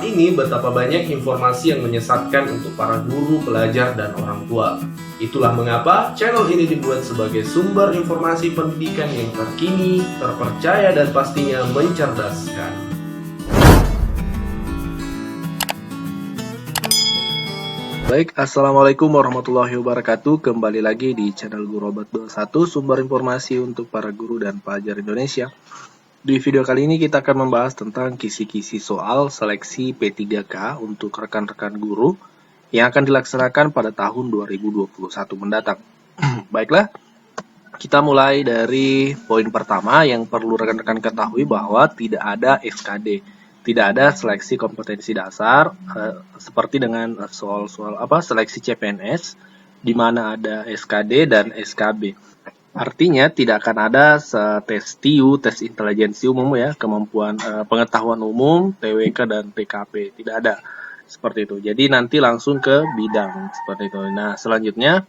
Saat ini betapa banyak informasi yang menyesatkan untuk para guru, pelajar, dan orang tua. Itulah mengapa channel ini dibuat sebagai sumber informasi pendidikan yang terkini, terpercaya, dan pastinya mencerdaskan. Baik, Assalamualaikum warahmatullahi wabarakatuh. Kembali lagi di channel Guru Obat 21, sumber informasi untuk para guru dan pelajar Indonesia. Di video kali ini kita akan membahas tentang kisi-kisi soal seleksi P3K untuk rekan-rekan guru yang akan dilaksanakan pada tahun 2021 mendatang. Baiklah, kita mulai dari poin pertama yang perlu rekan-rekan ketahui bahwa tidak ada SKD. Tidak ada seleksi kompetensi dasar seperti dengan soal-soal seleksi CPNS di mana ada SKD dan SKB. Artinya tidak akan ada tes TIU, tes intelijensi umum ya, kemampuan pengetahuan umum, TWK dan TKP. Tidak ada seperti itu. Jadi nanti langsung ke bidang seperti itu. Nah, selanjutnya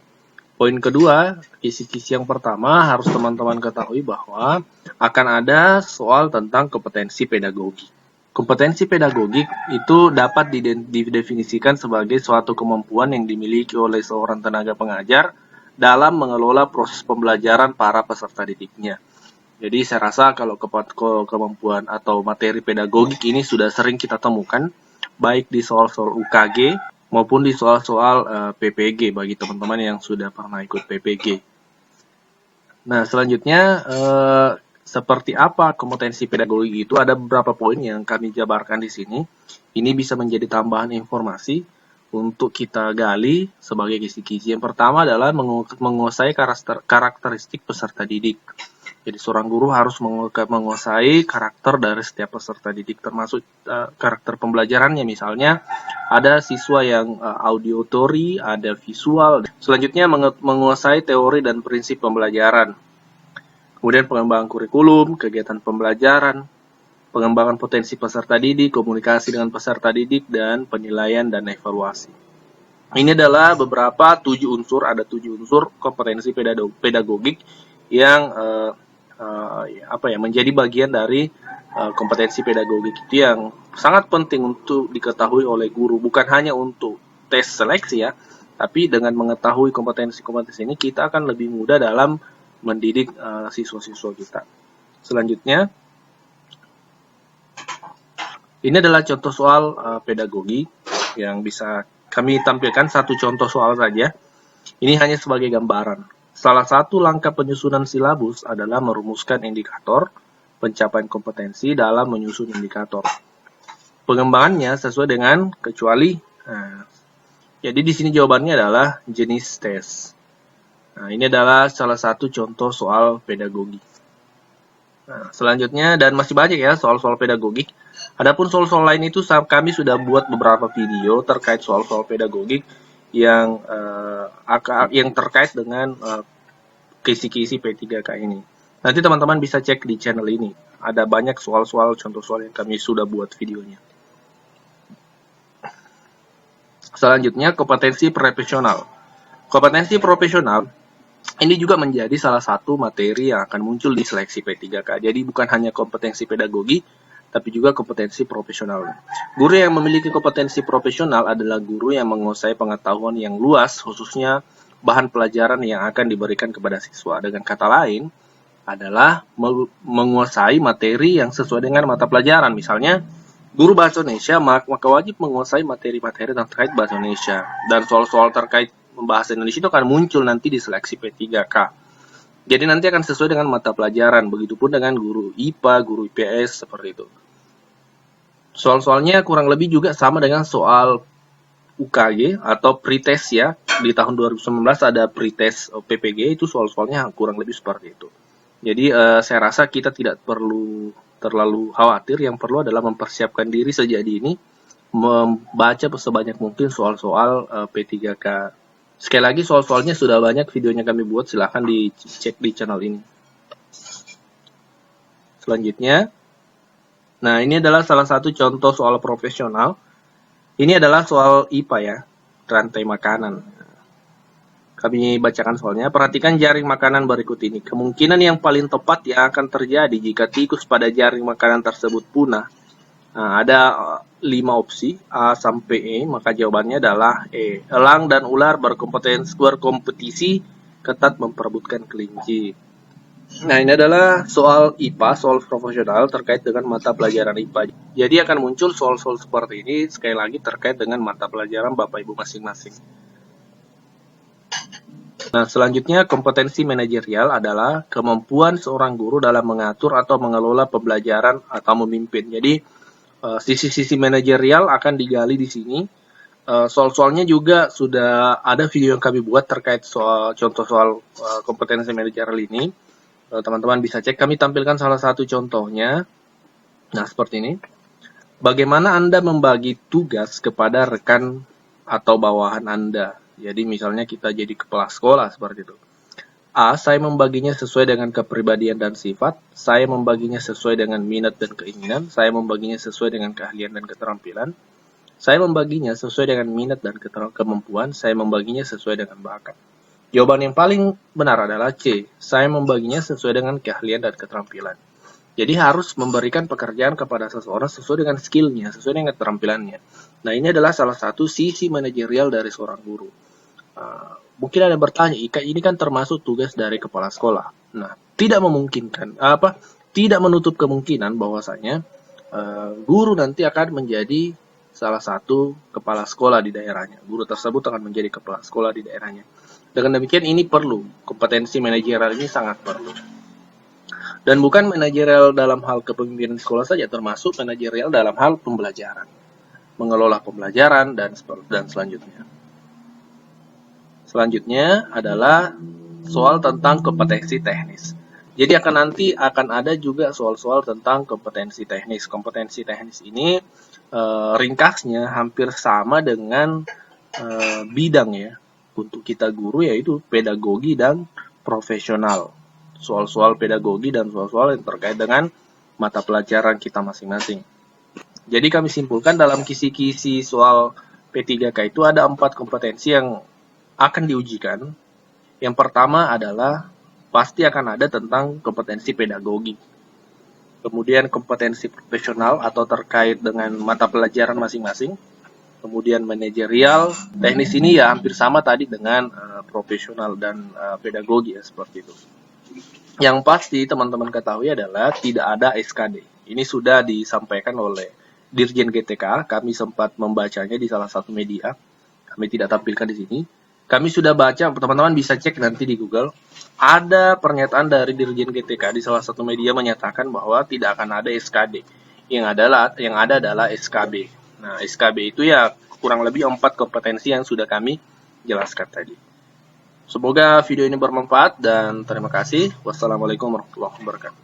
poin kedua, kisi-kisi yang pertama harus teman-teman ketahui bahwa akan ada soal tentang kompetensi pedagogik. Kompetensi pedagogik itu dapat didefinisikan sebagai suatu kemampuan yang dimiliki oleh seorang tenaga pengajar dalam mengelola proses pembelajaran para peserta didiknya. Jadi saya rasa kalau kemampuan atau materi pedagogik ini sudah sering kita temukan, baik di soal-soal UKG maupun di soal-soal PPG bagi teman-teman yang sudah pernah ikut PPG. Nah, selanjutnya seperti apa kompetensi pedagogik itu, ada beberapa poin yang kami jabarkan di sini. Ini bisa menjadi tambahan informasi untuk kita gali sebagai kisi-kisi. Yang pertama adalah menguasai karakteristik peserta didik. Jadi seorang guru harus menguasai karakter dari setiap peserta didik, termasuk karakter pembelajarannya. Misalnya ada siswa yang auditory, ada visual. Selanjutnya menguasai teori dan prinsip pembelajaran. Kemudian pengembangan kurikulum, kegiatan pembelajaran, pengembangan potensi peserta didik, komunikasi dengan peserta didik, dan penilaian dan evaluasi. Ini adalah beberapa 7 unsur, ada 7 unsur kompetensi pedagogik yang menjadi bagian dari kompetensi pedagogik itu yang sangat penting untuk diketahui oleh guru, bukan hanya untuk tes seleksi ya, tapi dengan mengetahui kompetensi-kompetensi ini kita akan lebih mudah dalam mendidik siswa-siswa kita. Selanjutnya, ini adalah contoh soal pedagogi yang bisa kami tampilkan satu contoh soal saja. Ini hanya sebagai gambaran. Salah satu langkah penyusunan silabus adalah merumuskan indikator pencapaian kompetensi dalam menyusun indikator. Pengembangannya sesuai dengan kecuali. Jadi di sini jawabannya adalah jenis tes. Nah, ini adalah salah satu contoh soal pedagogi. Nah, selanjutnya, dan masih banyak ya soal-soal pedagogik. Adapun soal-soal lain itu kami sudah buat beberapa video terkait soal-soal pedagogik yang terkait dengan kisi-kisi P3K ini. Nanti teman-teman bisa cek di channel ini. Ada banyak soal-soal, contoh soal yang kami sudah buat videonya. Selanjutnya, kompetensi profesional. Kompetensi profesional ini juga menjadi salah satu materi yang akan muncul di seleksi P3K. Jadi bukan hanya kompetensi pedagogi, tapi juga kompetensi profesional. Guru yang memiliki kompetensi profesional adalah guru yang menguasai pengetahuan yang luas, khususnya bahan pelajaran yang akan diberikan kepada siswa. Dengan kata lain, adalah menguasai materi yang sesuai dengan mata pelajaran. Misalnya, guru bahasa Indonesia maka wajib menguasai materi-materi terkait bahasa Indonesia. Dan soal-soal terkait bahasa Indonesia itu akan muncul nanti di seleksi P3K. Jadi nanti akan sesuai dengan mata pelajaran. Begitupun dengan guru IPA, guru IPS, seperti itu. Soal-soalnya kurang lebih juga sama dengan soal UKG atau pretest ya. Di tahun 2019 ada pretest PPG, itu soal-soalnya kurang lebih seperti itu. Jadi saya rasa kita tidak perlu terlalu khawatir. Yang perlu adalah mempersiapkan diri sejak dini, membaca sebanyak mungkin soal-soal P3K. Sekali lagi, soal-soalnya sudah banyak videonya kami buat, silahkan dicek di channel ini. Selanjutnya, nah ini adalah salah satu contoh soal profesional. Ini adalah soal IPA ya, rantai makanan. Kami bacakan soalnya. Perhatikan jaring makanan berikut ini. Kemungkinan yang paling tepat yang akan terjadi jika tikus pada jaring makanan tersebut punah Nah, ada 5 opsi A sampai E, maka jawabannya adalah E. Elang dan ular berkompetisi ketat memperebutkan kelinci. Nah, ini adalah soal IPA, soal profesional terkait dengan mata pelajaran IPA. Jadi akan muncul soal-soal seperti ini sekali lagi terkait dengan mata pelajaran Bapak Ibu masing-masing. Nah, selanjutnya kompetensi manajerial adalah kemampuan seorang guru dalam mengatur atau mengelola pembelajaran atau memimpin. Jadi, sisi-sisi manajerial akan digali di sini. Soal-soalnya juga sudah ada video yang kami buat terkait contoh soal kompetensi manajerial ini. Teman-teman bisa cek, kami tampilkan salah satu contohnya. Nah, seperti ini. Bagaimana Anda membagi tugas kepada rekan atau bawahan Anda? Jadi misalnya kita jadi kepala sekolah seperti itu. A. Saya membaginya sesuai dengan kepribadian dan sifat. Saya membaginya sesuai dengan minat dan keinginan. Saya membaginya sesuai dengan keahlian dan keterampilan. Saya membaginya sesuai dengan minat dan kemampuan. Saya membaginya sesuai dengan bakat. Jawaban yang paling benar adalah C. Saya membaginya sesuai dengan keahlian dan keterampilan. Jadi harus memberikan pekerjaan kepada seseorang sesuai dengan skillnya, sesuai dengan keterampilannya. Nah, ini adalah salah satu sisi manajerial dari seorang guru. Mungkin ada yang bertanya, ini kan termasuk tugas dari kepala sekolah. Nah, tidak menutup kemungkinan bahwasanya guru nanti akan menjadi salah satu kepala sekolah di daerahnya. Guru tersebut akan menjadi kepala sekolah di daerahnya. Dengan demikian ini perlu, kompetensi manajerial ini sangat perlu. Dan bukan manajerial dalam hal kepemimpinan sekolah saja, termasuk manajerial dalam hal pembelajaran. Mengelola pembelajaran dan selanjutnya. Selanjutnya adalah soal tentang kompetensi teknis. Jadi nanti akan ada juga soal-soal tentang kompetensi teknis. Kompetensi teknis ini ringkasnya hampir sama dengan bidang ya. Untuk kita guru yaitu pedagogi dan profesional. Soal-soal pedagogi dan soal-soal yang terkait dengan mata pelajaran kita masing-masing. Jadi kami simpulkan dalam kisi-kisi soal P3K itu ada 4 kompetensi yang akan diujikan. Yang pertama adalah pasti akan ada tentang kompetensi pedagogi. Kemudian kompetensi profesional atau terkait dengan mata pelajaran masing-masing. Kemudian manajerial, teknis ini ya hampir sama tadi dengan profesional dan pedagogi ya seperti itu. Yang pasti teman-teman ketahui adalah tidak ada SKD. Ini sudah disampaikan oleh Dirjen GTK, kami sempat membacanya di salah satu media. Kami tidak tampilkan di sini. Kami sudah baca, teman-teman bisa cek nanti di Google. Ada pernyataan dari Dirjen GTK di salah satu media menyatakan bahwa tidak akan ada SKD. Yang ada adalah SKB. Nah, SKB itu ya kurang lebih 4 kompetensi yang sudah kami jelaskan tadi. Semoga video ini bermanfaat dan terima kasih. Wassalamualaikum warahmatullahi wabarakatuh.